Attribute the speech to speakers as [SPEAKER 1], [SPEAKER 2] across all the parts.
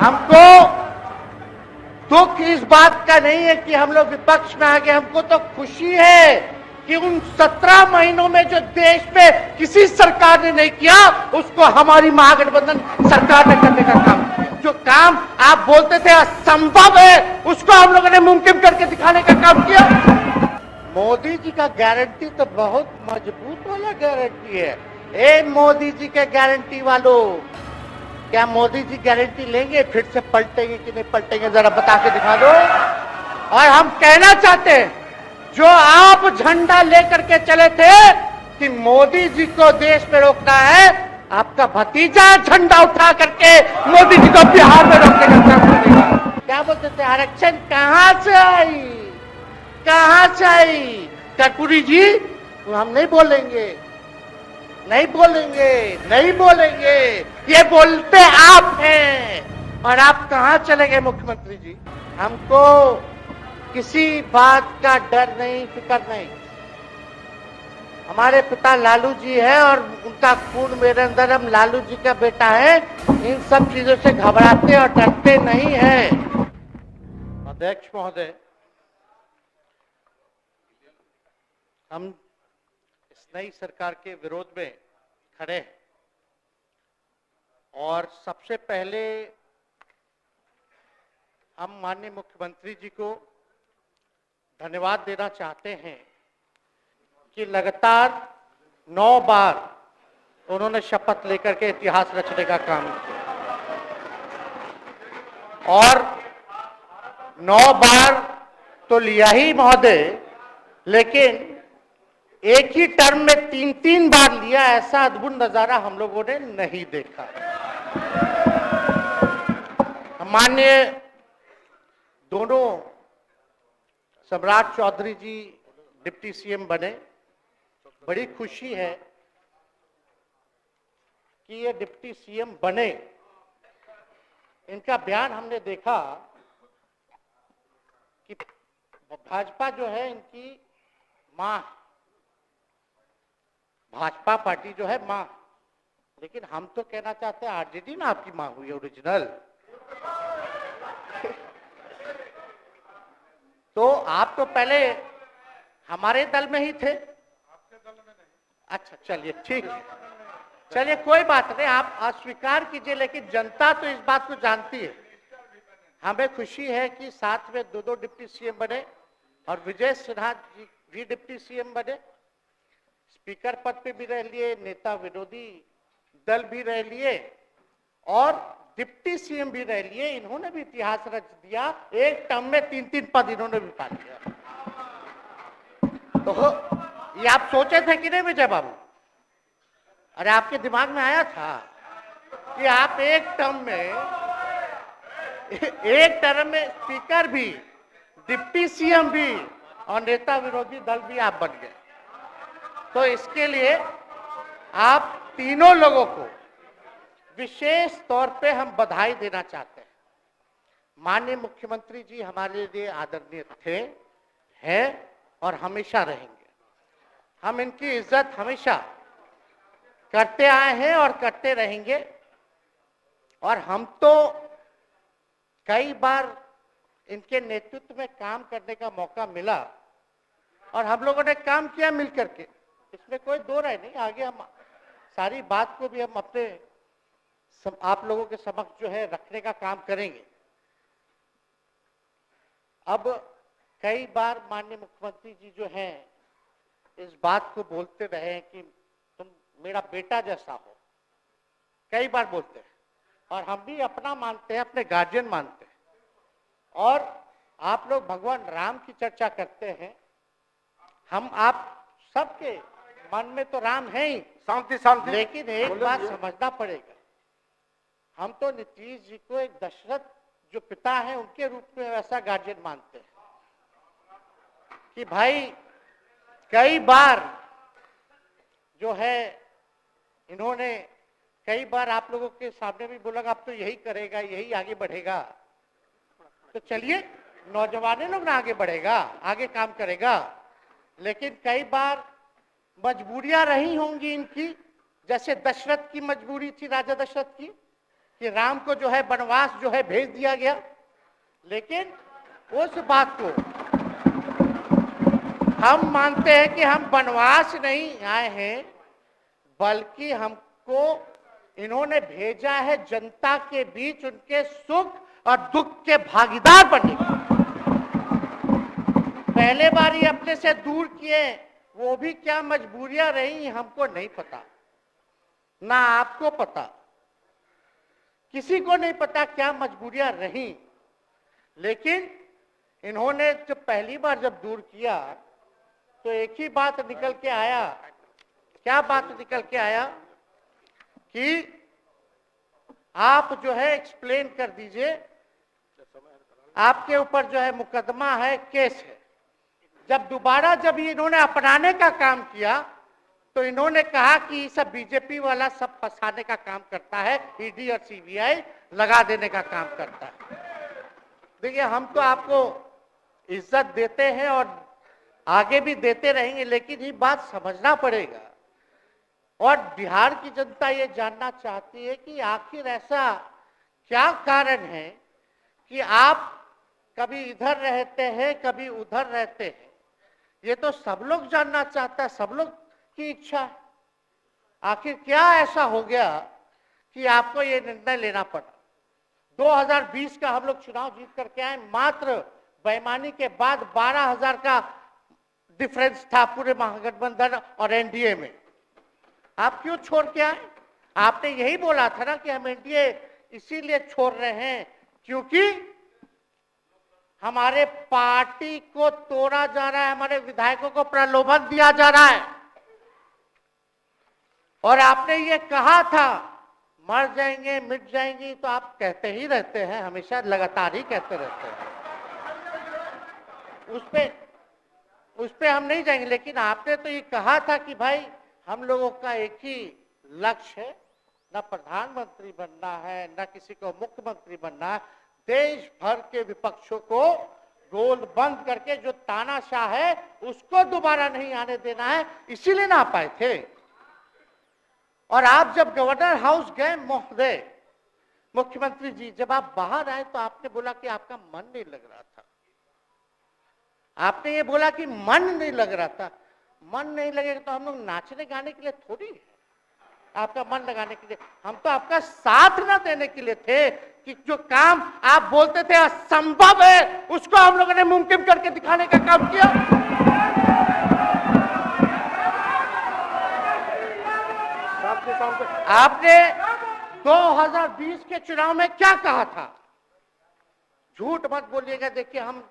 [SPEAKER 1] हमको दुख इस बात का नहीं है कि हम लोग विपक्ष में आ गए, हमको तो खुशी है कि उन 17 महीनों में जो देश में किसी सरकार ने नहीं किया उसको हमारी महागठबंधन सरकार ने करने का काम किया। जो काम आप बोलते थे असंभव है उसको हम लोगों ने मुमकिन करके दिखाने का काम किया। मोदी जी का गारंटी तो बहुत मजबूत वाला गारंटी है। ए मोदी जी के गारंटी वालों, क्या मोदी जी गारंटी लेंगे फिर से पलटेंगे कि नहीं पलटेंगे, जरा बता के दिखा दो। और हम कहना चाहते हैं जो आप झंडा लेकर के चले थे कि मोदी जी को देश में रोकना है, आपका भतीजा झंडा उठा करके मोदी जी को बिहार में रोकने का काम करेगा। क्या बोलते थे, आरक्षण कहां से आई, कहां से आई? कर्पूरी जी हम नहीं बोलेंगे, नहीं बोलेंगे, नहीं बोलेंगे, ये बोलते आप हैं। और आप कहां चले गए मुख्यमंत्री जी? हमको किसी बात का डर नहीं, फिक्र नहीं। हमारे पिता लालू जी है और उनका खून मेरे अंदर, हम लालू जी का बेटा है, इन सब चीजों से घबराते और डरते नहीं है। अध्यक्ष महोदय, हम इस नई सरकार के विरोध में खड़े हैं और सबसे पहले हम माननीय मुख्यमंत्री जी को धन्यवाद देना चाहते हैं कि लगातार 9 बार उन्होंने शपथ लेकर के इतिहास रचने का काम किया और 9 बार तो लिया ही महोदय, लेकिन एक ही टर्म में 3-3 बार लिया, ऐसा अद्भुत नजारा हम लोगों ने नहीं देखा। माननीय दोनों सम्राट चौधरी जी डिप्टी सीएम बने, बड़ी खुशी है कि ये डिप्टी सीएम बने। इनका बयान हमने देखा कि भाजपा जो है इनकी मां, भाजपा पार्टी जो है मां, लेकिन हम तो कहना चाहते हैं आरजेडी ना आपकी मां हुई ओरिजिनल। तो आप तो पहले हमारे दल में ही थे। आपके दल में नहीं? अच्छा चलिए ठीक है, चलिए कोई बात नहीं, आप अस्वीकार कीजिए, लेकिन जनता तो इस बात को जानती है। हमें खुशी है कि साथ में 2 डिप्टी सीएम बने और विजय सिन्हा जी भी डिप्टी सीएम बने, स्पीकर पद पे भी रह लिए, नेता विरोधी दल भी रह लिए और डिप्टी सीएम भी रह लिए। इन्होंने भी इतिहास रच दिया, एक टर्म में 3-3 पद इन्होंने भी पा लिया। तो ये आप सोचे थे कि नहीं विजय बाबू? अरे आपके दिमाग में आया था कि आप एक टर्म में स्पीकर भी, डिप्टी सीएम भी और नेता विरोधी दल भी आप बन गए। तो इसके लिए आप तीनों लोगों को विशेष तौर पे हम बधाई देना चाहते हैं। माननीय मुख्यमंत्री जी हमारे लिए आदरणीय थे, हैं और हमेशा रहेंगे। हम इनकी इज्जत हमेशा करते आए हैं और करते रहेंगे। और हम तो कई बार इनके नेतृत्व में काम करने का मौका मिला और हम लोगों ने काम किया मिलकर के, इसमें कोई दो राय नहीं। आगे हम सारी बात को भी हम अपने आप लोगों के समक्ष जो है रखने का काम करेंगे। अब कई बार माननीय मुख्यमंत्री जी जो हैं इस बात को बोलते रहे हैं कि तुम मेरा बेटा जैसा हो, कई बार बोलते हैं और हम भी अपना मानते हैं, अपने गार्जियन मानते हैं। और आप लोग भगवान राम की चर्चा करते हैं, हम आप सबके मन में तो राम है ही, शांति शांति, लेकिन एक बात समझना पड़ेगा, हम तो नीतीश जी को एक दशरथ जो पिता है उनके रूप में वैसा गार्जियन मानते हैं कि भाई कई बार जो है इन्होंने कई बार आप लोगों के सामने भी बोला अब तो यही करेगा, यही आगे बढ़ेगा। तो चलिए नौजवान लोग ना आगे बढ़ेगा, आगे काम करेगा, लेकिन कई बार मजबूरियां रही होंगी इनकी, जैसे दशरथ की मजबूरी थी, राजा दशरथ की, कि राम को जो है वनवास जो है भेज दिया गया, लेकिन उस बात को हम मानते हैं कि हम वनवास नहीं आए हैं, बल्कि हमको इन्होंने भेजा है जनता के बीच उनके सुख और दुख के भागीदार बनने। पहले बार ये अपने से दूर किए, वो भी क्या मजबूरियां रही हमको नहीं पता, ना आपको पता, किसी को नहीं पता क्या मजबूरियां रही। लेकिन इन्होंने जब पहली बार जब दूर किया तो एक ही बात निकल के आया। क्या बात निकल के आया कि आप जो है एक्सप्लेन कर दीजिए, आपके ऊपर जो है मुकदमा है, केस है। जब दोबारा जब इन्होंने अपनाने का काम किया तो इन्होंने कहा कि ये सब बीजेपी वाला सब फंसाने का काम करता है, ईडी और सीबीआई लगा देने का काम करता है। देखिए, हम तो आपको इज्जत देते हैं और आगे भी देते रहेंगे, लेकिन ये बात समझना पड़ेगा। और बिहार की जनता ये जानना चाहती है कि आखिर ऐसा क्या कारण है कि आप कभी इधर रहते हैं, कभी उधर रहते हैं। ये तो सब लोग जानना चाहता है, सब लोग की इच्छा है। आखिर क्या ऐसा हो गया कि आपको ये निर्णय लेना पड़ा। 2020 का हम लोग चुनाव जीत करके आए, मात्र बेईमानी के बाद 12,000 का डिफरेंस था पूरे महागठबंधन और एनडीए में। आप क्यों छोड़ के आए? आपने यही बोला था ना कि हम एनडीए इसीलिए छोड़ रहे हैं क्योंकि हमारे पार्टी को तोड़ा जा रहा है, हमारे विधायकों को प्रलोभन दिया जा रहा है। और आपने ये कहा था मर जाएंगे, मिट जाएंगी, तो आप कहते ही रहते हैं, हमेशा लगातार ही कहते रहते हैं। उस पे हम नहीं जाएंगे, लेकिन आपने तो ये कहा था कि भाई हम लोगों का एक ही लक्ष्य है, न प्रधानमंत्री बनना है, न किसी को मुख्यमंत्री बनना है, देश भर के विपक्षों को गोल बंद करके जो तानाशाह है उसको दोबारा नहीं आने देना है। इसीलिए ना आ पाए थे। और आप जब गवर्नर हाउस गए महोदय, मुख्यमंत्री जी, जब आप बाहर आए तो आपने बोला कि आपका मन नहीं लग रहा था। आपने ये बोला कि मन नहीं लग रहा था। मन नहीं लगेगा तो हम लोग नाचने गाने के लिए थोड़ी है, आपका मन लगाने के लिए। हम तो आपका साथ ना देने के लिए थे कि जो काम आप बोलते थे असंभव है, उसको हम लोगों ने मुमकिन करके दिखाने का काम किया। आपने 2020 के चुनाव में क्या कहा था? झूठ मत बोलिएगा। देखिए, हम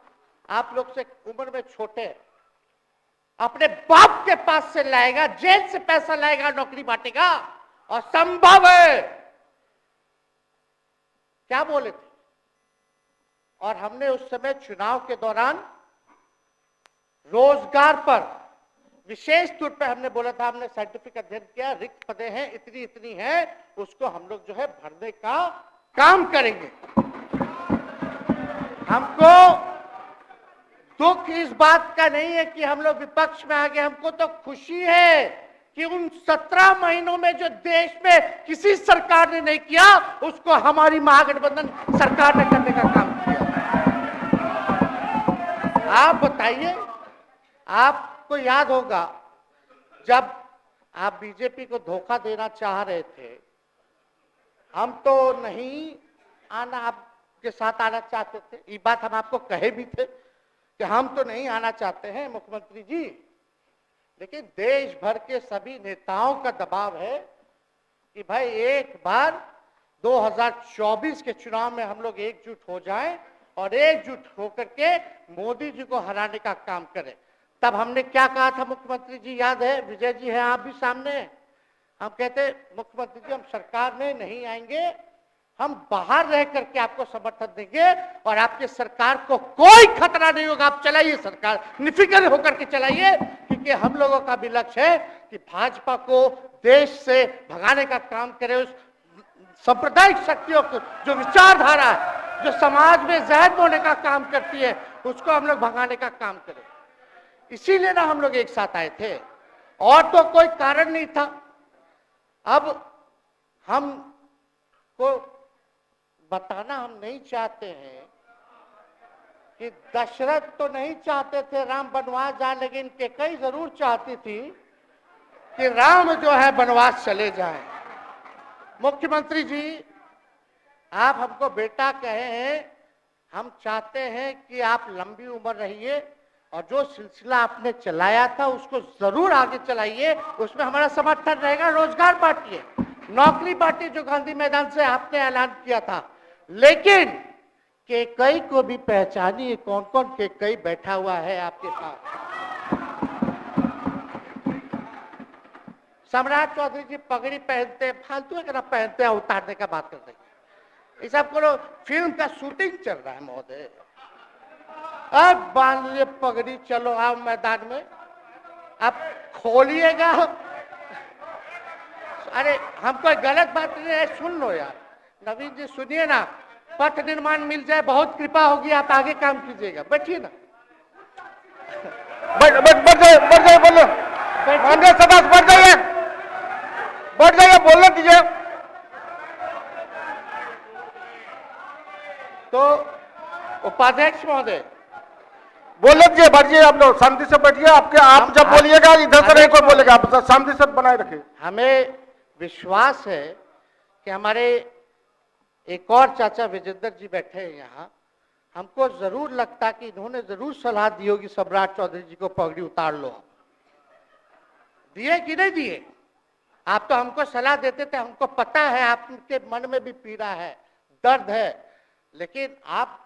[SPEAKER 1] आप लोग से उम्र में छोटे, अपने बाप के पास से लाएगा, जेल से पैसा लाएगा, नौकरी बांटेगा, और संभव है, क्या बोले थे? और हमने उस समय चुनाव के दौरान रोजगार पर विशेष तौर पे हमने बोला था, हमने साइंटिफिक अध्ययन किया, रिक्त पदें हैं, इतनी इतनी है, उसको हम लोग जो है भरने का काम करेंगे। हमको दुख इस बात का नहीं है कि हम लोग विपक्ष में आ गए, हमको तो खुशी है कि उन 17 महीनों में जो देश में किसी सरकार ने नहीं किया, उसको हमारी महागठबंधन सरकार ने करने का काम किया। आप बताइए, आपको याद होगा जब आप बीजेपी को धोखा देना चाह रहे थे, हम तो नहीं आना, आपके साथ आना चाहते थे। ये बात हम आपको कहे भी थे कि हम तो नहीं आना चाहते हैं मुख्यमंत्री जी, लेकिन देश भर के सभी नेताओं का दबाव है कि भाई एक बार 2024 के चुनाव में हम लोग एकजुट हो जाएं और एकजुट होकर के मोदी जी को हराने का काम करें। तब हमने क्या कहा था मुख्यमंत्री जी, याद है? विजय जी हैं, आप भी सामने। हम कहते मुख्यमंत्री जी, हम सरकार में नहीं आएंगे, हम बाहर रह करके आपको समर्थन देंगे और आपके सरकार को कोई खतरा नहीं होगा, आप चलाइए सरकार, निफिक्र होकर के चलाइए, क्योंकि हम लोगों का भी लक्ष्य है कि भाजपा को देश से भगाने का काम करे। उस सांप्रदायिक शक्तियों को, जो विचारधारा है, जो समाज में जहर बोने का काम करती है, उसको हम लोग भगाने का काम करें। इसीलिए ना हम लोग एक साथ आए थे, और तो कोई कारण नहीं था। अब हम को बताना हम नहीं चाहते हैं कि दशरथ तो नहीं चाहते थे राम वनवास जाए, लेकिन कैकेयी जरूर चाहती थी कि राम जो है वनवास चले जाएं। मुख्यमंत्री जी, आप हमको बेटा कहे हैं, हम चाहते हैं कि आप लंबी उम्र रहिए और जो सिलसिला आपने चलाया था उसको जरूर आगे चलाइए, उसमें हमारा समर्थन रहेगा। रोजगार बांटिए, नौकरी बांटिए, जो गांधी मैदान से आपने ऐलान किया था, लेकिन कैकेयी को भी पहचानिए, कौन कौन कैकेयी बैठा हुआ है आपके साथ। सम्राट चौधरी जी पगड़ी पहनते, फालतू अगर आप पहनते हैं, उतारने का बात करते हैं, ये सब करो, फिल्म का शूटिंग चल रहा है महोदय, अब बांध लिए पगड़ी, चलो आओ मैदान में, अब खोलिएगा। अरे हम कोई गलत बात नहीं है, सुन लो यार, नवीन जी सुनिए ना, पथ निर्माण मिल जाए, बहुत कृपा होगी, आप आगे काम कीजिएगा, बैठिए ना,
[SPEAKER 2] बढ़ जाइए, बोलो, माननीय सदस्य बढ़ जाइए, बोलने दीजिए।
[SPEAKER 1] तो उपाध्यक्ष महोदय,
[SPEAKER 2] बोलने दीजिए, बैठिए, आप लोग शांति से बैठिए। आप जब बोलिएगा इधर से नहीं कोई बोलेगा, आप शांति से बनाए रखिए।
[SPEAKER 1] हमें विश्वास है कि हमारे एक और चाचा विजेंद्र जी बैठे हैं यहाँ, हमको जरूर लगता कि इन्होंने जरूर सलाह दी होगी सम्राट चौधरी जी को पगड़ी उतार लो। दिए कि नहीं दिए? आप तो हमको सलाह देते थे, हमको पता है आपके मन में भी पीड़ा है, दर्द है, लेकिन आप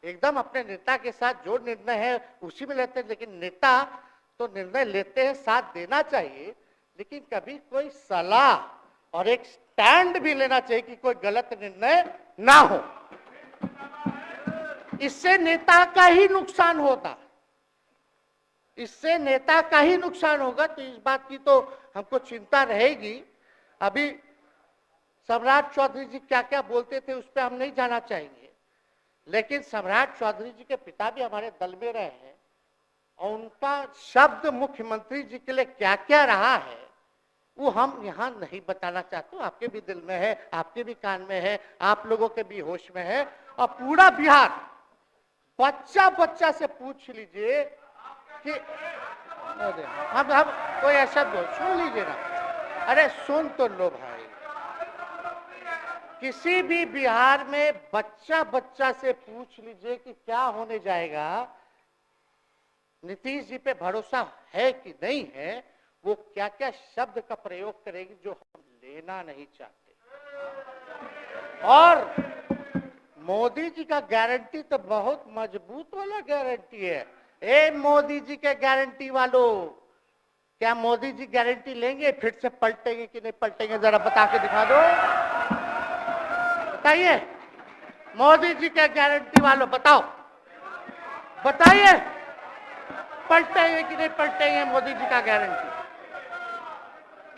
[SPEAKER 1] एकदम अपने नेता के साथ जो निर्णय है उसी में लेते हैं। लेकिन नेता तो निर्णय लेते हैं, साथ देना चाहिए, लेकिन कभी कोई सलाह और एक स्टैंड भी लेना चाहिए कि कोई गलत निर्णय ना हो। इससे नेता का ही नुकसान होता, इससे नेता का ही नुकसान होगा। तो इस बात की तो हमको चिंता रहेगी। अभी सम्राट चौधरी जी क्या क्या बोलते थे उस पर हम नहीं जाना चाहेंगे, लेकिन सम्राट चौधरी जी के पिता भी हमारे दल में रहे हैं और उनका शब्द मुख्यमंत्री जी के लिए क्या क्या रहा है वो हम यहाँ नहीं बताना चाहते। आपके भी दिल में है, आपके भी कान में है, आप लोगों के भी होश में है, और पूरा बिहार बच्चा बच्चा से पूछ लीजिए कि हम कोई ऐसा सुन लीजिए ना, अरे सुन तो लो भाई, किसी भी बिहार में बच्चा बच्चा से पूछ लीजिए कि क्या होने जाएगा, नीतीश जी पे भरोसा है कि नहीं है, वो क्या क्या शब्द का प्रयोग करेगी जो हम लेना नहीं चाहते। और मोदी जी का गारंटी तो बहुत मजबूत वाला गारंटी है। ए मोदी जी के गारंटी वालों, क्या मोदी जी गारंटी लेंगे फिर से पलटेंगे कि नहीं पलटेंगे? जरा बता के दिखा दो, बताइए। मोदी जी के गारंटी वालों बताओ, बताइए पलटेंगे कि नहीं पलटेंगे मोदी जी का गारंटी?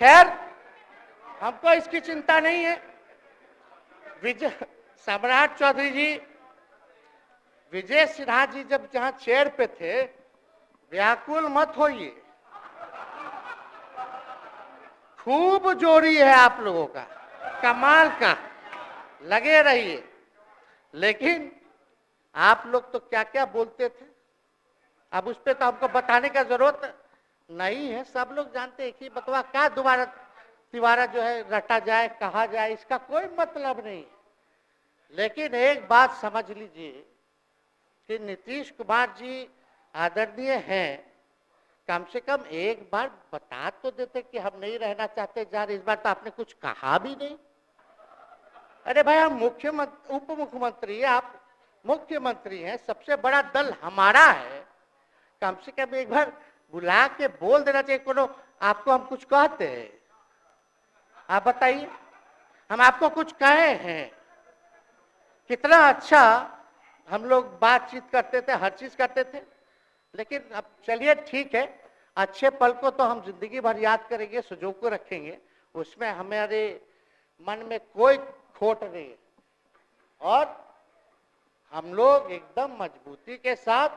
[SPEAKER 1] खैर हमको इसकी चिंता नहीं है। विजय सम्राट चौधरी जी, विजय सिन्हा जी जब जहां चेयर पे थे, व्याकुल मत होइए, खूब जोरी है आप लोगों का, कमाल का, लगे रहिए। लेकिन आप लोग तो क्या क्या बोलते थे, अब उस पर तो हमको बताने का जरूरत नहीं है, सब लोग जानते हैं कि बतवा क्या दोबारा तिवारा जो है रटा जाए, कहा जाए, इसका कोई मतलब नहीं है। लेकिन एक बात समझ लीजिए कि नीतीश कुमार जी आदरणीय हैं, कम से कम एक बार बता तो देते कि हम नहीं रहना चाहते जा रहे। इस बार तो आपने कुछ कहा भी नहीं। अरे भाई, हम मुख्यमंत्री उप मुख्यमंत्री, आप मुख्यमंत्री हैं, सबसे बड़ा दल हमारा है, कम से कम एक बार बुला के बोल देना चाहिए। कोनो आपको हम कुछ कहते हैं? आप बताइए, हम आपको कुछ कहे हैं? कितना अच्छा हम लोग बातचीत करते थे, हर चीज करते थे। लेकिन अब चलिए ठीक है, अच्छे पल को तो हम जिंदगी भर याद करेंगे, सुजो को रखेंगे, उसमें हमारे मन में कोई खोट नहीं है। और हम लोग एकदम मजबूती के साथ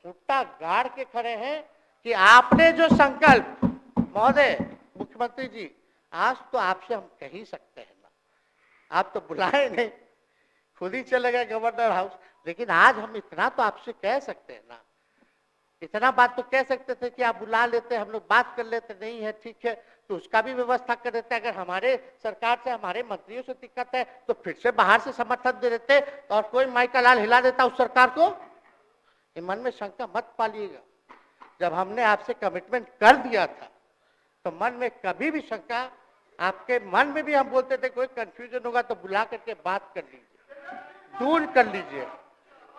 [SPEAKER 1] खूंटा गाड़ के खड़े हैं कि आपने जो संकल्प, महोदय मुख्यमंत्री जी, आज तो आपसे हम कह ही सकते हैं ना, आप तो बुलाए नहीं खुद ही चले गए गवर्नर हाउस। लेकिन आज हम इतना तो आपसे कह सकते हैं ना, इतना बात तो कह सकते थे कि आप बुला लेते, हम लोग बात कर लेते, नहीं है ठीक है तो उसका भी व्यवस्था कर देते। अगर हमारे सरकार से, हमारे मंत्रियों से दिक्कत है तो फिर से बाहर से समर्थन दे देते और कोई माई का लाल हिला देता उस सरकार को। ये मन में शंका मत पालिएगा, जब हमने आपसे कमिटमेंट कर दिया था तो मन में कभी भी शंका, आपके मन में भी हम बोलते थे कोई कंफ्यूजन होगा तो बुला करके बात कर लीजिए, दूर कर लीजिए।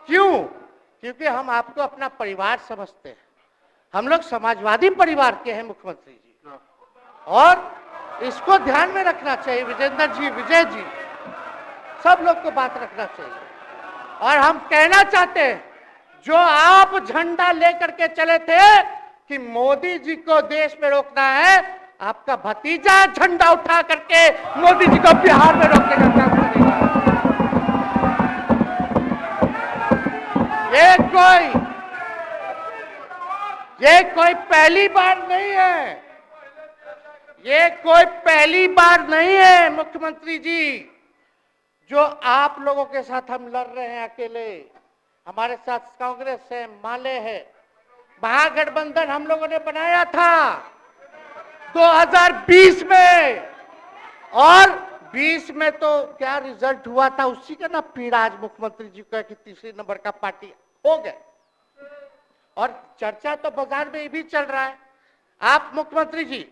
[SPEAKER 1] क्यों? क्योंकि हम आपको अपना परिवार समझते हैं। हम लोग समाजवादी परिवार के हैं मुख्यमंत्री जी, और इसको ध्यान में रखना चाहिए। विजेंद्र जी, विजय जी, सब लोग को बात रखना चाहिए। और हम कहना चाहते हैं, जो आप झंडा लेकर के चले थे कि मोदी जी को देश में रोकना है, आपका भतीजा झंडा उठा करके मोदी जी को बिहार में रोकने का काम करेगा। ये कोई पहली बार नहीं है, ये कोई पहली बार नहीं है मुख्यमंत्री जी, जो आप लोगों के साथ हम लड़ रहे हैं अकेले। हमारे साथ कांग्रेस है, माले है, महागठबंधन हम लोगों ने बनाया था 2020 में, और 20 में तो क्या रिजल्ट हुआ था उसी का ना पीड़ा आज मुख्यमंत्री जी का कि तीसरे नंबर का पार्टी हो गए। और चर्चा तो बाजार में भी चल रहा है। आप मुख्यमंत्री जी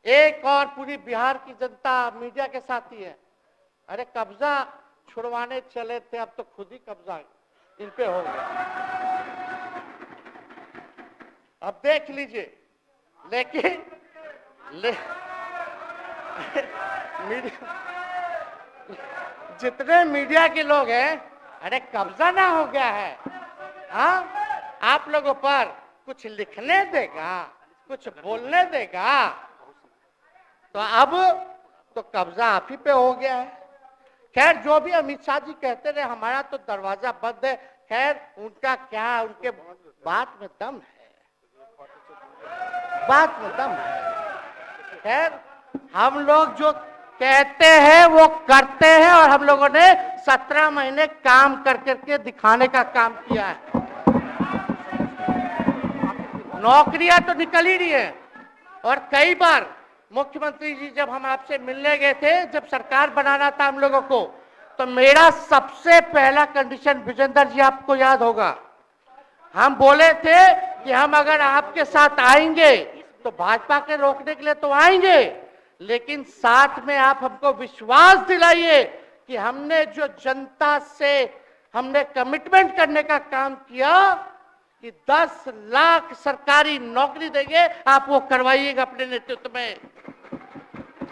[SPEAKER 1] एक और पूरी बिहार की जनता मीडिया के साथ ही है। अरे कब्जा छुड़वाने चले थे, अब तो खुद ही कब्जा इन पे हो गया। अब देख लीजिए, लेकिन जितने मीडिया के लोग हैं, अरे कब्जा ना हो गया है, हाँ आप लोगों पर कुछ लिखने देगा, कुछ बोलने देगा, तो अब तो कब्जा आप ही पे हो गया है। खैर जो भी अमित शाह जी कहते रहे, हमारा तो दरवाजा बंद है। खैर उनका क्या, उनके बात में दम है, बात में दम है। खैर हम लोग जो कहते हैं वो करते हैं, और हम लोगों ने 17 महीने काम कर करके दिखाने का काम किया है। नौकरियां तो निकल ही रही है। और कई बार मुख्यमंत्री जी जब हम आपसे मिलने गए थे, जब सरकार बनाना था हम लोगों को, तो मेरा सबसे पहला कंडीशन, विजेंद्र जी आपको याद होगा, हम बोले थे कि हम अगर आपके साथ आएंगे तो भाजपा के रोकने के लिए तो आएंगे, लेकिन साथ में आप हमको विश्वास दिलाइए कि हमने जो जनता से हमने कमिटमेंट करने का काम किया कि 10 लाख सरकारी नौकरी देंगे, आप वो करवाइएगा अपने नेतृत्व में।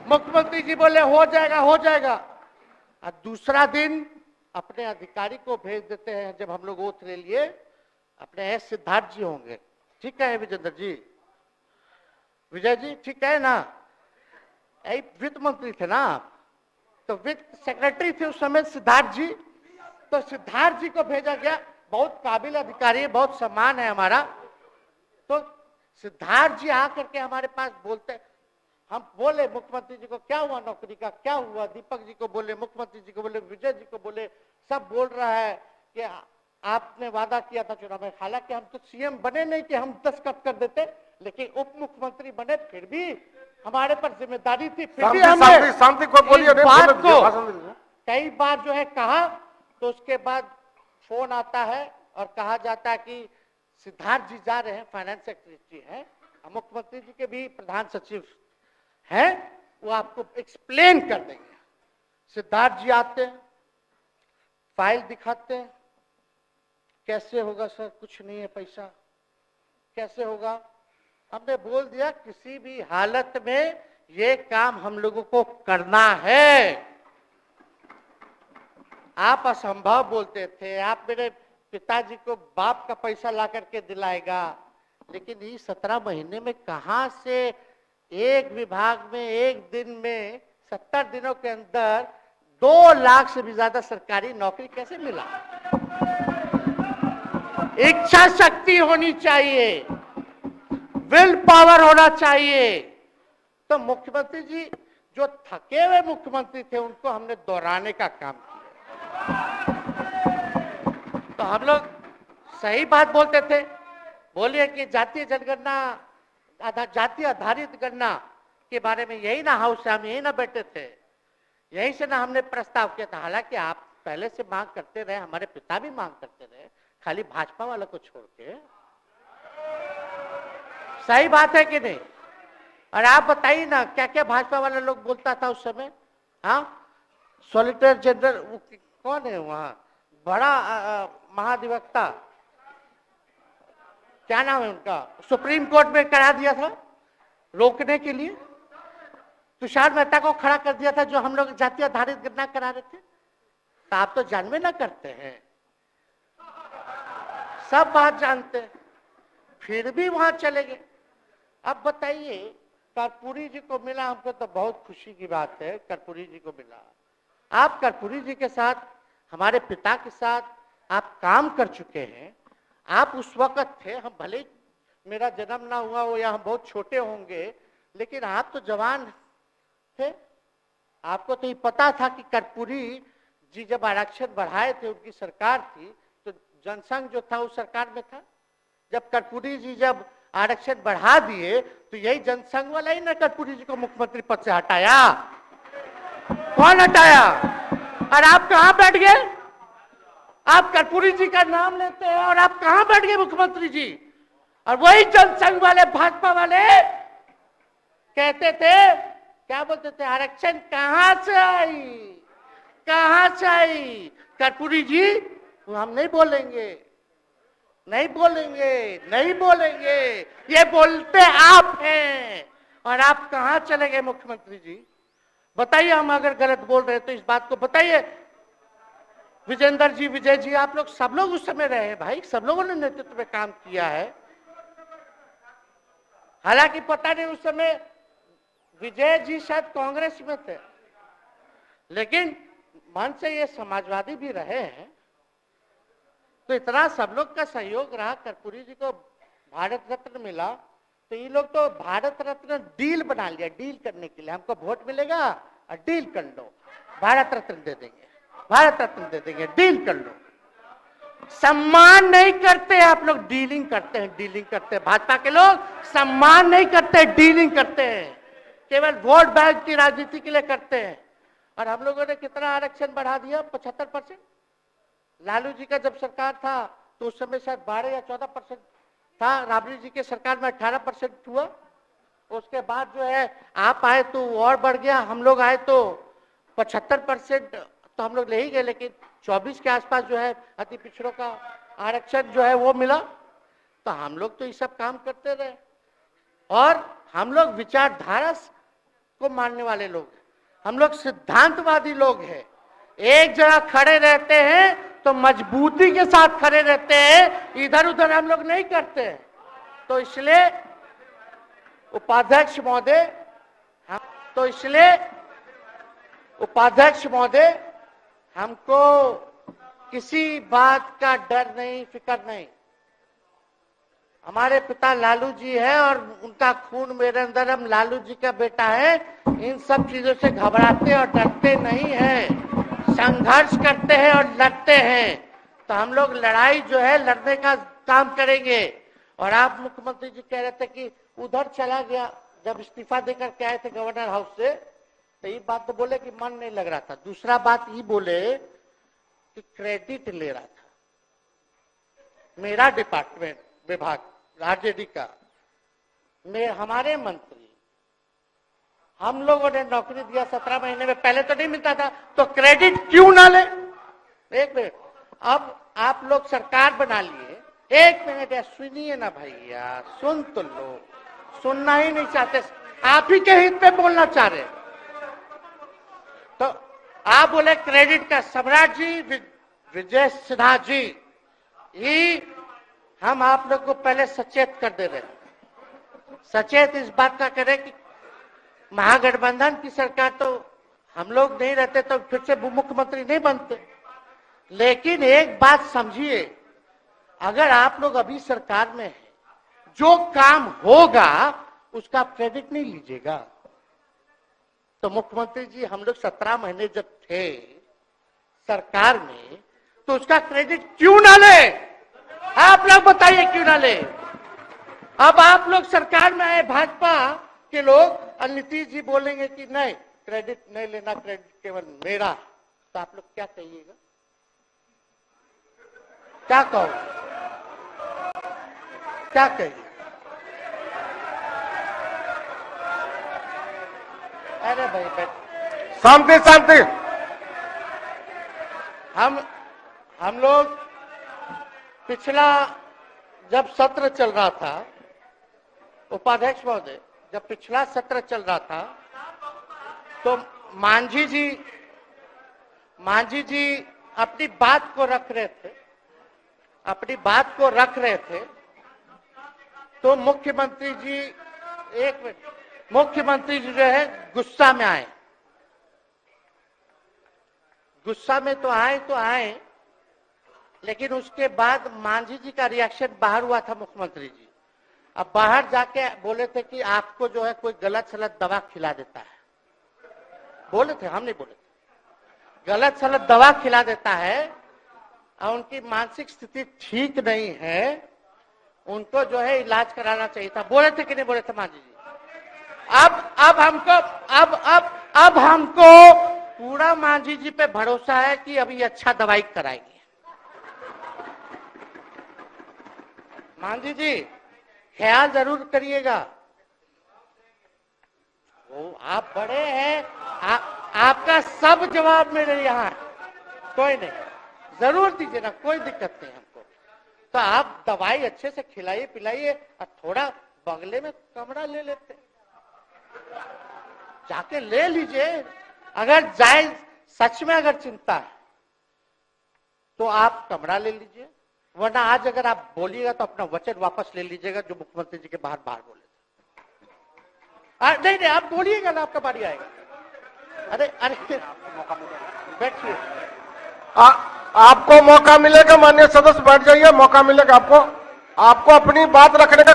[SPEAKER 1] मुख्यमंत्री जी बोले हो जाएगा, हो जाएगा। और दूसरा दिन अपने अधिकारी को भेज देते हैं, जब हम लोग ओथ ले लिए, अपने एस सिद्धार्थ जी होंगे, ठीक है विजेंद्र जी, विजय जी, ठीक है ना, वित्त मंत्री थे ना आप, तो वित्त सेक्रेटरी थे उस समय सिद्धार्थ जी, तो सिद्धार्थ जी को भेजा गया। बहुत काबिल अधिकारी है, बहुत सम्मान है हमारा। तो सिद्धार्थ जी आकर के हमारे पास बोलते, हम बोले मुख्यमंत्री जी को क्या हुआ नौकरी का, क्या हुआ, दीपक जी को बोले, मुख्यमंत्री जी को बोले, विजय जी को बोले, सब बोल रहा है कि आपने वादा किया था चुनाव में। हालांकि हम तो सीएम बने नहीं कि हम दस्तखत कर देते, लेकिन उप मुख्यमंत्री बने, फिर भी हमारे पर जिम्मेदारी थी, फिर भी हमने
[SPEAKER 2] शांति को बोलिए,
[SPEAKER 1] बात को कई बार जो है कहा। तो उसके बाद फोन आता है और कहा जाता है कि सिद्धार्थ जी जा रहे हैं, फाइनेंस सेक्रेटरी हैं, मुख्यमंत्री जी के भी प्रधान सचिव हैं, वो आपको एक्सप्लेन कर देंगे। सिद्धार्थ जी आते हैं, फाइल दिखाते हैं, कैसे होगा सर, कुछ नहीं है पैसा, कैसे होगा। हमने बोल दिया किसी भी हालत में ये काम हम लोगों को करना है। आप असंभव बोलते थे, आप मेरे पिताजी को बाप का पैसा ला करके दिलाएगा, लेकिन ये 17 महीने में कहां से एक विभाग में एक दिन में 70 दिनों के अंदर 2 लाख से भी ज्यादा सरकारी नौकरी कैसे मिला। इच्छा शक्ति होनी चाहिए, विल पावर होना चाहिए। तो मुख्यमंत्री जी जो थके हुए मुख्यमंत्री थे, उनको हमने दोहराने का काम किया। तो हम लोग सही बात बोलते थे। बोलिए कि जातीय जनगणना, जातीय आधारित गणना के बारे में यही ना हाउस से हम यही ना बैठे थे, यहीं से ना हमने प्रस्ताव किया था। हालांकि आप पहले से मांग करते रहे, हमारे पिता भी मांग करते रहे, खाली भाजपा वालों को छोड़ के। सही बात है कि नहीं? और आप बताइए ना क्या क्या भाजपा वाले लोग बोलता था उस समय। हाँ, सॉलिसिटर जनरल कौन है वहां, बड़ा महाधिवक्ता, क्या नाम है उनका, सुप्रीम कोर्ट में करा दिया था रोकने के लिए, तुषार मेहता को खड़ा कर दिया था जो हम लोग जातीय आधारित गणना करा रहे थे। तो आप तो जानवे ना करते हैं, सब बात जानते हैं, फिर भी वहां चले गए। अब बताइए, कर्पूरी जी को मिला, हमको तो बहुत खुशी की बात है, कर्पूरी जी को मिला। आप कर्पूरी जी के साथ, हमारे पिता के साथ आप काम कर चुके हैं। आप उस वक्त थे, हम भले मेरा जन्म ना हुआ हो या हम बहुत छोटे होंगे, लेकिन आप तो जवान थे। आपको तो ये पता था कि कर्पूरी जी जब आरक्षण बढ़ाए थे, उनकी सरकार थी, तो जनसंघ जो था उस सरकार में था। जब कर्पूरी जी जब आरक्षण बढ़ा दिए तो यही जनसंघ वाला ही ना कर्पूरी जी को मुख्यमंत्री पद से हटाया। कौन हटाया? और आप कहां बैठ गए? आप कर्पूरी जी का नाम लेते हैं और आप कहां बैठ गए मुख्यमंत्री जी? और वही जनसंघ वाले, भाजपा वाले कहते थे, क्या बोलते थे, आरक्षण कहां से आई, कहां से आई? कर्पूरी जी, हम नहीं बोलेंगे, नहीं बोलेंगे, नहीं बोलेंगे, ये बोलते आप हैं। और आप कहां चले गए मुख्यमंत्री जी? बताइए, हम अगर गलत बोल रहे हैं तो इस बात को बताइए। विजेंद्र जी, विजय जी, आप लोग सब लोग उस समय रहे भाई, सब लोगों ने नेतृत्व में काम किया है। हालांकि पता नहीं उस समय विजय जी शायद कांग्रेस में थे, लेकिन मन से ये समाजवादी भी रहे हैं। तो इतना सब लोग का सहयोग रहा, कर्पूरी जी को भारत रत्न मिला, तो ये लोग तो भारत रत्न डील बना लिया, डील करने के लिए, हमको वोट मिलेगा और डील कर लो, भारत रत्न दे देंगे, भारत रत्न दे देंगे, डील कर लो। सम्मान नहीं करते आप लोग, डीलिंग करते हैं, डीलिंग करते हैं। भाजपा के लोग सम्मान नहीं करते, डीलिंग करते हैं, केवल वोट बैंक की राजनीति के लिए करते हैं। और हम लोगों ने कितना आरक्षण बढ़ा दिया, 75%। लालू जी का जब सरकार था तो उस समय शायद 12 या 14% था, राबड़ी जी के सरकार में 18% हुआ। उसके बाद जो है आप आए तो और बढ़ गया, हम लोग आए तो 75% तो हम लोग ले ही गए, लेकिन 24 के आसपास जो है अति पिछड़ों का आरक्षण जो है वो मिला। तो हम लोग तो ये सब काम करते रहे, और हम लोग विचारधारा को मानने वाले लोग हैं, हम लोग सिद्धांतवादी लोग हैं। एक जगह खड़े रहते हैं तो मजबूती के साथ खड़े रहते हैं, इधर उधर हम लोग नहीं करते हैं। तो इसलिए उपाध्यक्ष महोदय, हमको किसी बात का डर नहीं, फिक्र नहीं। हमारे पिता लालू जी है और उनका खून मेरे अंदर, हम लालू जी का बेटा है। इन सब चीजों से घबराते और डरते नहीं हैं, संघर्ष करते हैं और लड़ते हैं। तो हम लोग लड़ाई जो है लड़ने का काम करेंगे। और आप मुख्यमंत्री जी कह रहे थे कि उधर चला गया, जब इस्तीफा देकर के आए थे गवर्नर हाउस से, तो ये बात तो बोले कि मन नहीं लग रहा था। दूसरा बात ये बोले कि क्रेडिट ले रहा था मेरा डिपार्टमेंट, विभाग आरजेडी का, हमारे मंत्री, हम लोगों ने नौकरी दिया 17 महीने में, पहले तो नहीं मिलता था, तो क्रेडिट क्यों ना ले? एक मिनट, अब आप लोग सरकार बना लिए, एक मिनट यार सुनिए ना भैया, सुन तो लो, सुनना ही नहीं चाहते, आप ही के हित में बोलना चाह रहे। तो आप बोले क्रेडिट का, सम्राट जी, विजय सिन्हा जी, ये हम आप लोग को पहले सचेत कर दे रहे, सचेत इस बात का करें कि महागठबंधन की सरकार तो हम लोग नहीं रहते तो फिर से मुख्यमंत्री नहीं बनते। लेकिन एक बात समझिए, अगर आप लोग अभी सरकार में हैं, जो काम होगा उसका क्रेडिट नहीं लीजिएगा। तो मुख्यमंत्री जी, हम लोग 17 महीने जब थे सरकार में, तो उसका क्रेडिट क्यों ना ले? आप लोग बताइए क्यों ना ले? अब आप लोग सरकार में आए भाजपा के लोग और नीतीश जी बोलेंगे कि नहीं क्रेडिट नहीं लेना, क्रेडिट केवल मेरा, तो आप लोग क्या कहिएगा? क्या कहो? क्या कहिए? अरे भाई
[SPEAKER 2] शांति शांति।
[SPEAKER 1] हम लोग पिछला जब सत्र चल रहा था, उपाध्यक्ष महोदय, जब पिछला सत्र चल रहा था तो मांझी जी अपनी बात को रख रहे थे, तो मुख्यमंत्री जी, एक मिनट, मुख्यमंत्री जी जो है गुस्सा में आए। गुस्सा में तो आए, लेकिन उसके बाद मांझी जी का रिएक्शन बाहर हुआ था मुख्यमंत्री जी। अब बाहर जाके बोले थे कि आपको जो है कोई गलत सलत दवा खिला देता है, बोले थे, हम नहीं बोले थे, गलत सलत दवा खिला देता है और उनकी मानसिक स्थिति ठीक नहीं है, उनको जो है इलाज कराना चाहिए था। बोले थे कि नहीं बोले थे मांझी जी? अब हमको पूरा मांझी जी पे भरोसा है कि अभी अच्छा दवाई कराएंगे। मांझी जी ख्याल जरूर करिएगा, वो आप बड़े हैं, आपका सब जवाब मेरे यहाँ है, कोई नहीं, जरूर दीजिए ना, कोई दिक्कत नहीं हमको। तो आप दवाई अच्छे से खिलाइए पिलाइए और थोड़ा बगले में कमरा ले लेते, जाके ले लीजिए। अगर जाए सच में अगर चिंता है तो आप कमरा ले लीजिए, वरना आज अगर आप बोलिएगा तो अपना वचन वापस ले लीजिएगा जो मुख्यमंत्री जी के बाहर बोले थे। नहीं आप बोलिएगा ना, आपका बारी आएगा। अरे बैठिए,
[SPEAKER 2] आपको मौका मिलेगा, माननीय सदस्य बैठ जाइए, मौका मिलेगा आपको अपनी बात रखने का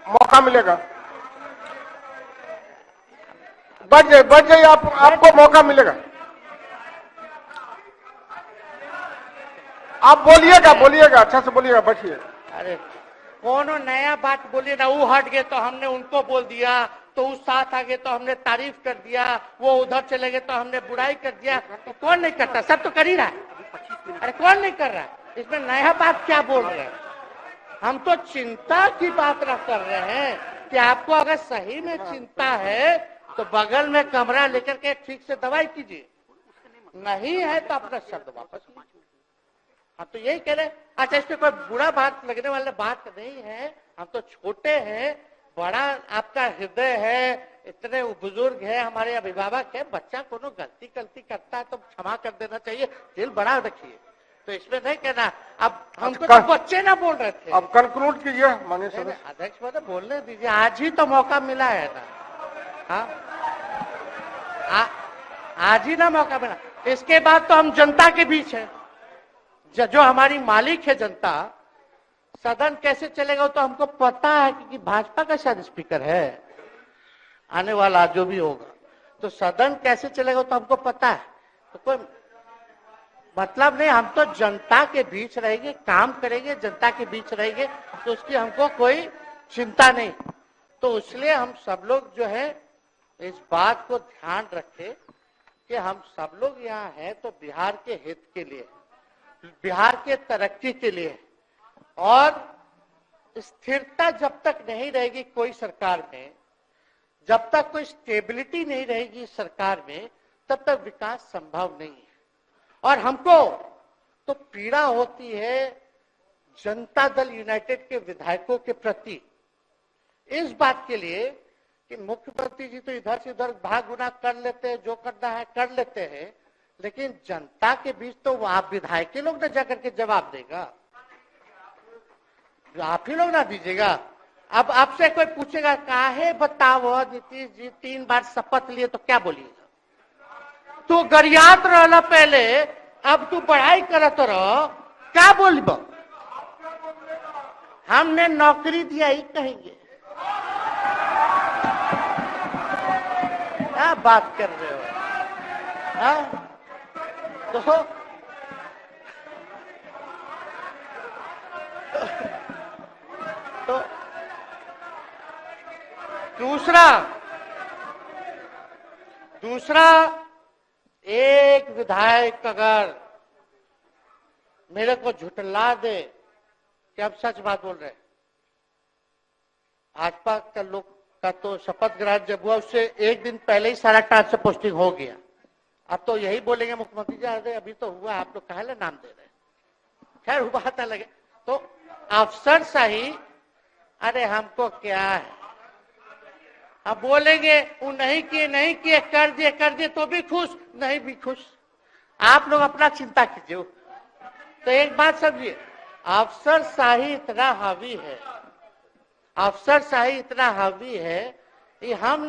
[SPEAKER 2] मौका मिलेगा। बैठ जाइए, आपको मौका मिलेगा। आप बोलिएगा अच्छा से बोलिएगा, बैठिए।
[SPEAKER 1] अरे कोनो नया बात बोलिए ना, वो हट गए तो हमने उनको बोल दिया, तो उस साथ आ गए तो हमने तारीफ कर दिया, वो उधर चले गए तो हमने बुराई कर दिया। तो कौन नहीं करता? सब तो कर ही रहा है। अरे कौन नहीं कर रहा है? इसमें नया बात क्या बोल रहे हैं? हम तो चिंता की बात कर रहे हैं कि आपको अगर सही में चिंता है तो बगल में कमरा लेकर के ठीक से दवाई कीजिए, नहीं है तो अपना शब्द वापस लीजिए। हम तो यही कह रहे हैं। अच्छा, इसमें कोई बुरा बात लगने वाला बात नहीं है, हम तो छोटे हैं, बड़ा आपका हृदय है, इतने बुजुर्ग है, हमारे अभिभावक है, बच्चा कोनो गलती करता है तो क्षमा कर देना चाहिए, दिल बड़ा रखिए, तो इसमें नहीं कहना। अब हमको तो बच्चे ना बोल रहे थे।
[SPEAKER 2] अब कंक्लूड कीजिए माननीय सदस्य।
[SPEAKER 1] अध्यक्ष महोदय बोलने दीजिए, आज ही तो मौका मिला है ना। हाँ, आज ही ना मौका मिला, इसके बाद तो हम जनता के बीच है, जो हमारी मालिक है जनता। सदन कैसे चलेगा तो हमको पता है, क्योंकि भाजपा का शायद स्पीकर है आने वाला जो भी होगा, तो सदन कैसे चलेगा तो हमको पता है। तो कोई मतलब नहीं, हम तो जनता के बीच रहेंगे, काम करेंगे, जनता के बीच रहेंगे, तो उसकी हमको कोई चिंता नहीं। तो इसलिए हम सब लोग जो है इस बात को ध्यान रखें कि हम सब लोग यहाँ हैं तो बिहार के हित के लिए, बिहार के तरक्की के लिए, और स्थिरता जब तक नहीं रहेगी कोई सरकार में, जब तक कोई स्टेबिलिटी नहीं रहेगी सरकार में, तब तक विकास संभव नहीं है। और हमको तो पीड़ा होती है जनता दल यूनाइटेड के विधायकों के प्रति, इस बात के लिए कि मुख्यमंत्री जी तो इधर से उधर भाग गुना कर लेते हैं, जो करना है कर लेते हैं, लेकिन जनता के बीच तो आप विधायक के लोग ना जाकर के जवाब देगा, आप ही लोग ना दीजिएगा। अब आपसे कोई पूछेगा काहे बताओ नीतीश जी 3 बार शपथ लिए, तो क्या बोलिएगा? तू गरियात रहला पहले, अब तू पढ़ाई करत रहो, क्या बोलब? हमने नौकरी दिया ही कहेंगे। क्या बात कर रहे हो? हाँ? तो दूसरा एक विधायक अगर मेरे को झुठला दे कि हम सच बात बोल रहे हैं, भाजपा का लोग का तो शपथ ग्रहण जब हुआ उससे एक दिन पहले ही सारा ट्रांसफर पोस्टिंग हो गया। अब तो यही बोलेंगे मुख्यमंत्री जी अरे अभी तो हुआ, आप लोग काहे नाम दे रहे हैं। खैर हुआ था लगे तो अफसरशाही, अरे हमको क्या है, अब बोलेंगे वो नहीं किए कर दिए तो भी खुश, नहीं भी खुश, आप लोग अपना चिंता कीजिए। तो एक बात समझिए, अफसरशाही इतना हावी है, अफसरशाही इतना हावी है कि हम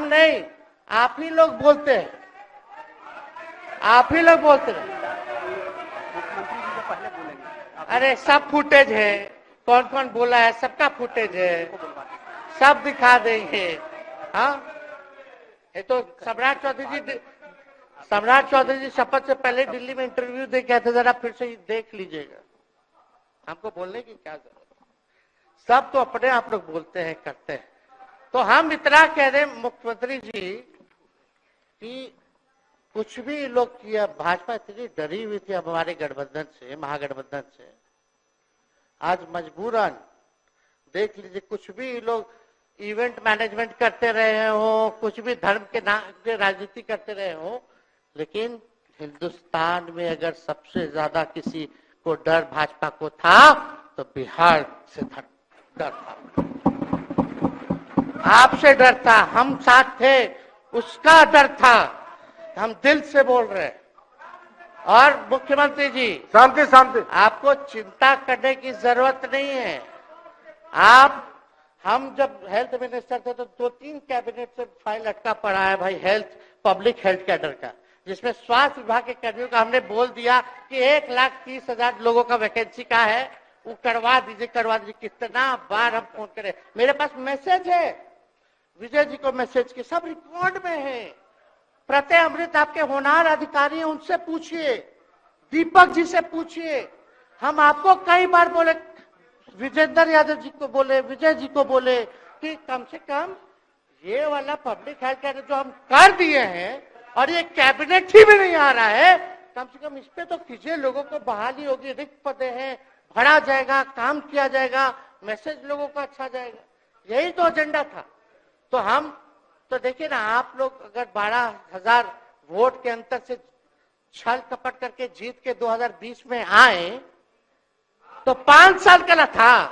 [SPEAKER 1] नहीं आप ही लोग बोलते हैं, आप ही लोग बोलते हैं। अरे सब फुटेज है, कौन कौन बोला है सबका फुटेज है, सब दिखा देंगे। हाँ ये तो सम्राट चौधरी जी शपथ से पहले दिल्ली में इंटरव्यू दे के आए थे, जरा फिर से देख लीजिएगा, हमको बोलने की क्या जरूरत है। सब तो अपने आप लोग बोलते हैं करते हैं। तो हम इतना कह रहे मुख्यमंत्री जी कि कुछ भी लोग किया, भाजपा इतनी डरी हुई थी हमारे गठबंधन से, महागठबंधन से, आज मजबूरन देख लीजिए कुछ भी लोग इवेंट मैनेजमेंट करते रहे हो, कुछ भी धर्म के नाम के राजनीति करते रहे हो, लेकिन हिंदुस्तान में अगर सबसे ज्यादा किसी को डर भाजपा को था तो बिहार से डर था, आपसे डर था, हम साथ थे उसका डर था, हम दिल से बोल रहे हैं। और मुख्यमंत्री जी
[SPEAKER 2] शांति शांति,
[SPEAKER 1] आपको चिंता करने की जरूरत नहीं है। आप हम जब हेल्थ मिनिस्टर थे तो 2-3 कैबिनेट से फाइल अटका पड़ा है भाई, हेल्थ पब्लिक हेल्थ कैडर का, जिसमें स्वास्थ्य विभाग के कर्मियों का हमने बोल दिया कि 1,30,000 लोगों का वैकेंसी का है, वो करवा दीजिए। कितना बार हम फोन करें, मेरे पास मैसेज है, विजय जी को मैसेज के सब रिकॉर्ड में है। प्रत्यय अमृत आपके होनहार अधिकारी हैं, उनसे पूछिए, दीपक जी से पूछिए। हम आपको कई बार बोले, विजेंद्र यादव जी को बोले, विजय जी को बोले कि कम से कम ये वाला पब्लिक हेल्थ केयर जो हम कर दिए हैं और ये कैबिनेट ही में नहीं आ रहा है, कम से कम इस पे तो कीजिए, लोगों को बहाली होगी, रिक्त पदे हैं, भरा जाएगा, काम किया जाएगा, मैसेज लोगों का अच्छा जाएगा, यही तो एजेंडा था। तो हम तो देखिए ना, आप लोग अगर 12,000 वोट के अंतर से छल कपट करके जीत के 2020 में आए तो 5 साल का ना था,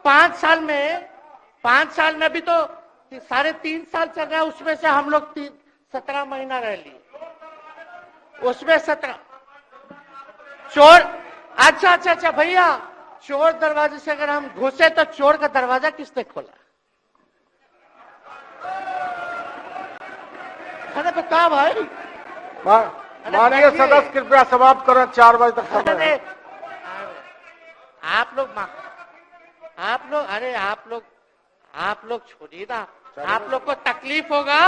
[SPEAKER 1] 5 साल में भी तो 3.5 साल चल रहा है, उसमें से हम लोग 17 महीना रह लिए, उसमें 17 चोर। अच्छा भैया, चोर दरवाजे से अगर हम घुसे तो चोर का दरवाजा किसने खोला? अरे बता भाई,
[SPEAKER 2] माननीय सदस्य कृपया समाप्त करें, 4 बजे तक समय है। आप लोग छोड़िए ना, आप लोग को तकलीफ होगा,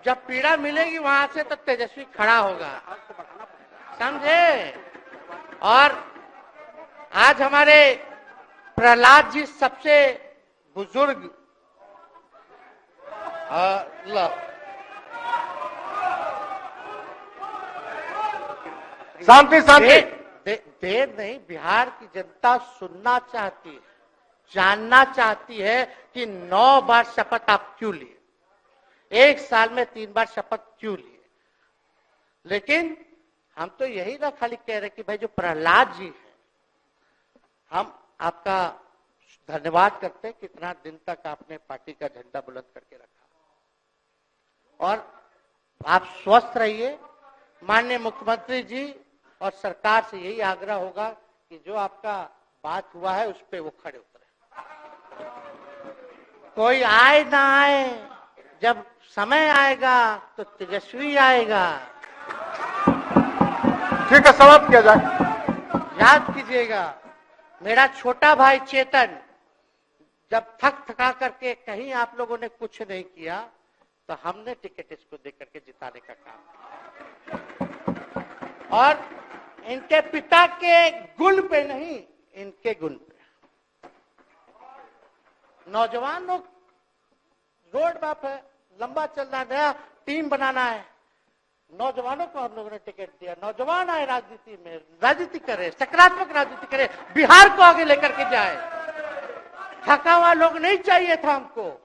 [SPEAKER 2] जब पीड़ा मिलेगी वहां से तो तेजस्वी खड़ा होगा, समझे। और आज हमारे प्रहलाद जी सबसे बुजुर्ग शांति शांति,
[SPEAKER 1] देर नहीं, बिहार की जनता सुनना चाहती है, जानना चाहती है कि 9 बार शपथ आप क्यों लिए, 1 साल में 3 बार शपथ क्यों लिए। लेकिन हम तो यही ना खाली कह रहे कि भाई जो प्रहलाद जी हैं, हम आपका धन्यवाद करते हैं, कितना दिन तक आपने पार्टी का झंडा बुलंद करके रखा। और आप स्वस्थ रहिए। माननीय मुख्यमंत्री जी और सरकार से यही आग्रह होगा कि जो आपका बात हुआ है उस पे वो खड़े उतरे, कोई आए ना आए, जब समय आएगा तो तेजस्वी आएगा।
[SPEAKER 2] ठीक है, समाप्त किया जाए।
[SPEAKER 1] याद कीजिएगा, मेरा छोटा भाई चेतन जब थका करके कहीं आप लोगों ने कुछ नहीं किया तो हमने टिकट इसको देकर के जिताने का काम किया। और इनके पिता के गुण पे नहीं, इनके गुण पे।
[SPEAKER 2] नौजवान लोग रोड मैप है, लंबा चलना है, नया टीम बनाना है। नौजवानों को हम लोगों ने टिकट दिया, नौजवान आए राजनीति में, राजनीति करे, सकारात्मक राजनीति करे, बिहार को आगे लेकर के जाए। थका हुआ लोग नहीं चाहिए था हमको,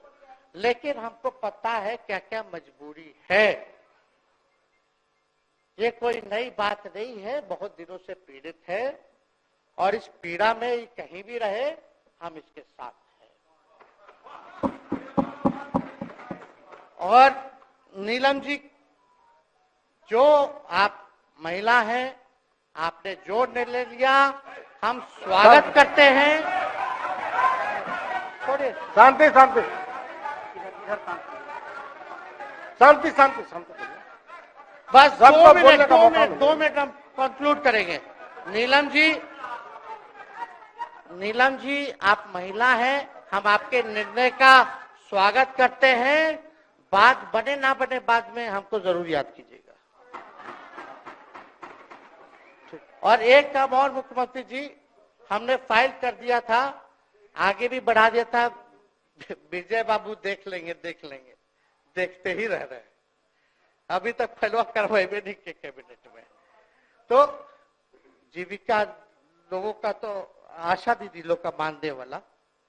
[SPEAKER 2] लेकिन हमको पता है क्या क्या मजबूरी है। ये कोई नई बात नहीं है, बहुत दिनों से पीड़ित है और इस पीड़ा में कहीं भी रहे हम इसके साथ हैं। और नीलम जी, जो आप महिला हैं, आपने जो निर्णय लिया हम स्वागत करते हैं। थोड़े
[SPEAKER 1] शांति शांति शांति शांति शांति।
[SPEAKER 2] बस 2 मिनट हम कंक्लूड करेंगे। नीलम जी आप महिला हैं, हम आपके निर्णय का स्वागत करते हैं। बात बने ना बने बाद में हमको जरूर याद कीजिएगा। और एक काम और मुख्यमंत्री जी, हमने फाइल कर दिया था, आगे भी बढ़ा दिया था। विजय बाबू देख लेंगे, देखते ही रह रहे हैं। अभी तक फैलवा करवाए भी नहीं के कैबिनेट में। तो जीविका लोगों का तो आशा दीदी लोग का मानदेय वाला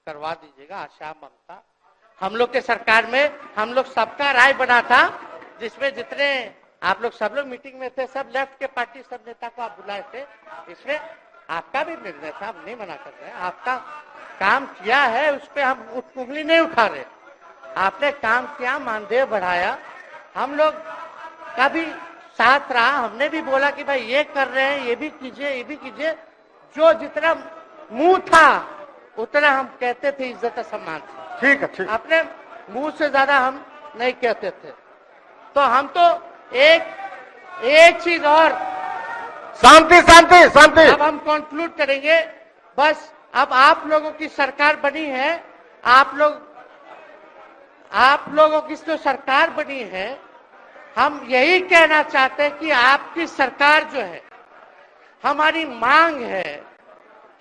[SPEAKER 2] करवा दीजिएगा, आशा ममता। हम लोग के सरकार में हम लोग सबका राय बना था, जिसमें जितने आप लोग सब लोग मीटिंग में थे, सब लेफ्ट के पार्टी सब नेता को आप बुलाए थे। इसमें आपका भी निर्णय था, हम नहीं मना कर रहे हैं। आपका काम किया है, उस पर हम उंगली नहीं उठा रहे। आपने काम किया, मानदेय बढ़ाया, हम लोग का भी साथ रहा। हमने भी बोला कि भाई ये कर रहे हैं, ये भी कीजिए, ये भी कीजिए। जो जितना मुंह था उतना हम कहते थे, इज्जत और सम्मान से।
[SPEAKER 1] ठीक है, ठीक।
[SPEAKER 2] अपने मुंह से ज्यादा हम नहीं कहते थे। तो हम तो एक चीज और,
[SPEAKER 1] शांति शांति शांति।
[SPEAKER 2] अब हम कंक्लूड करेंगे। बस अब आप लोगों की सरकार बनी है, आप लोगों की जो सरकार बनी है, हम यही कहना चाहते हैं कि आपकी सरकार जो है, हमारी मांग है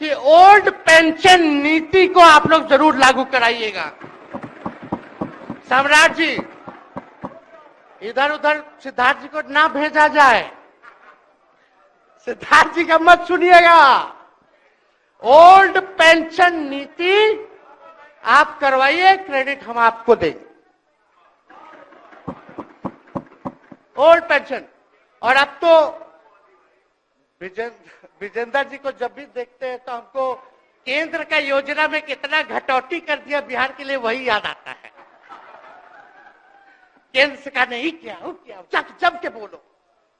[SPEAKER 2] कि ओल्ड पेंशन नीति को आप लोग जरूर लागू कराइएगा। सम्राट जी, इधर उधर सिद्धार्थ जी को ना भेजा जाए, सिद्धार्थ जी का मत सुनिएगा। ओल्ड पेंशन नीति आप करवाइए, क्रेडिट हम आपको देंगे। Old pension. और अब तो विजेंद्र जी को जब भी देखते हैं तो हमको केंद्र का योजना में कितना घटौती कर दिया बिहार के लिए, वही याद आता है। केंद्र सरकार ने ही किया, वो किया, जम के बोलो,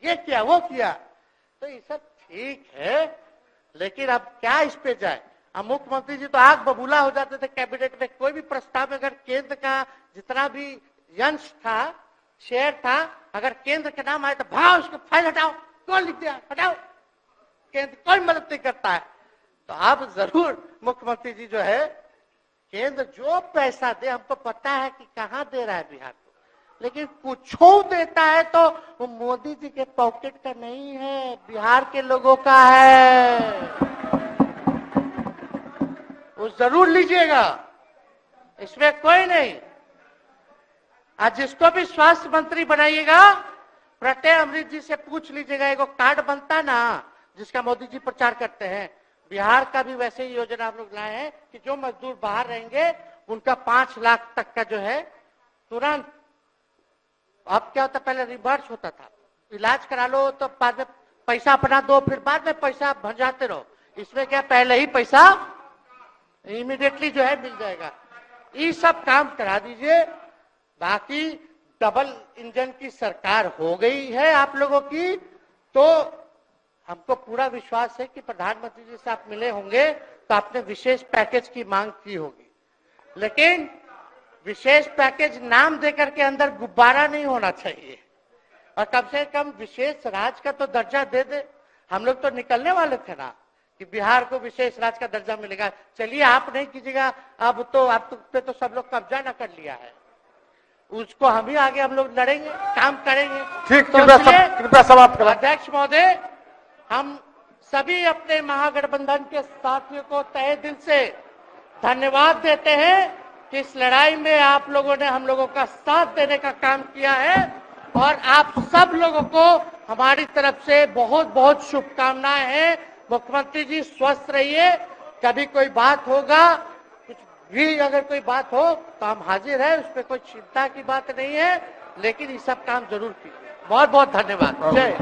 [SPEAKER 2] ये किया, वो किया। तो ये सब ठीक है, लेकिन अब क्या इस पे जाए। अब मुख्यमंत्री जी तो आग बबूला हो जाते थे कैबिनेट में। कोई भी प्रस्ताव में अगर केंद्र का जितना भी अंश था, शेयर था, अगर केंद्र का नाम आए तो भाव उसको फाइल हटाओ, कौन लिख दिया, हटाओ। केंद्र कोई मदद नहीं करता है। तो अब जरूर मुख्यमंत्री जी जो है, केंद्र जो पैसा दे, हमको पता है कि कहां दे रहा है बिहार को, लेकिन कुछ देता है तो वो मोदी जी के पॉकेट का नहीं है, बिहार के लोगों का है। वो जरूर लीजिएगा, इसमें कोई नहीं। आज जिसको भी स्वास्थ्य मंत्री बनाइएगा, प्रत्यय अमृत जी से पूछ लीजिएगा। एगो कार्ड बनता ना, जिसका मोदी जी प्रचार करते हैं, बिहार का भी वैसे ही योजना हम लोग लाए हैं कि जो मजदूर बाहर रहेंगे उनका 5 लाख तक का जो है तुरंत। अब क्या होता, पहले रिवर्स होता था, इलाज करा लो तो बाद में पैसा अपना दो, फिर बाद में पैसा भंजाते रहो। इसमें क्या, पहले ही पैसा इमीडिएटली जो है मिल जाएगा। ये सब काम करा दीजिए। बाकी डबल इंजन की सरकार हो गई है आप लोगों की, तो हमको पूरा विश्वास है कि प्रधानमंत्री जी से आप मिले होंगे तो आपने विशेष पैकेज की मांग की होगी। लेकिन विशेष पैकेज नाम देकर के अंदर गुब्बारा नहीं होना चाहिए, और कम से कम विशेष राज्य का तो दर्जा दे दे। हम लोग तो निकलने वाले थे ना कि बिहार को विशेष राज्य का दर्जा मिलेगा। चलिए आप नहीं कीजिएगा, अब तो आप पे तो सब लोग कब्जा न कर लिया है, उसको हम ही आगे हम लोग लड़ेंगे, काम करेंगे।
[SPEAKER 1] ठीक,
[SPEAKER 2] तो
[SPEAKER 1] कृपया समाप्त करें।
[SPEAKER 2] अध्यक्ष महोदय, हम सभी अपने महागठबंधन के साथियों को तहे दिल से धन्यवाद देते हैं कि इस लड़ाई में आप लोगों ने हम लोगों का साथ देने का काम किया है और आप सब लोगों को हमारी तरफ से बहुत बहुत शुभकामनाएं हैं। मुख्यमंत्री जी स्वस्थ रहिए। कभी कोई बात होगा, कुछ भी अगर कोई बात हो तो हम हाजिर हैं, उसमें कोई चिंता की बात नहीं है, लेकिन ये सब काम जरूर कीजिए। बहुत बहुत धन्यवाद। जय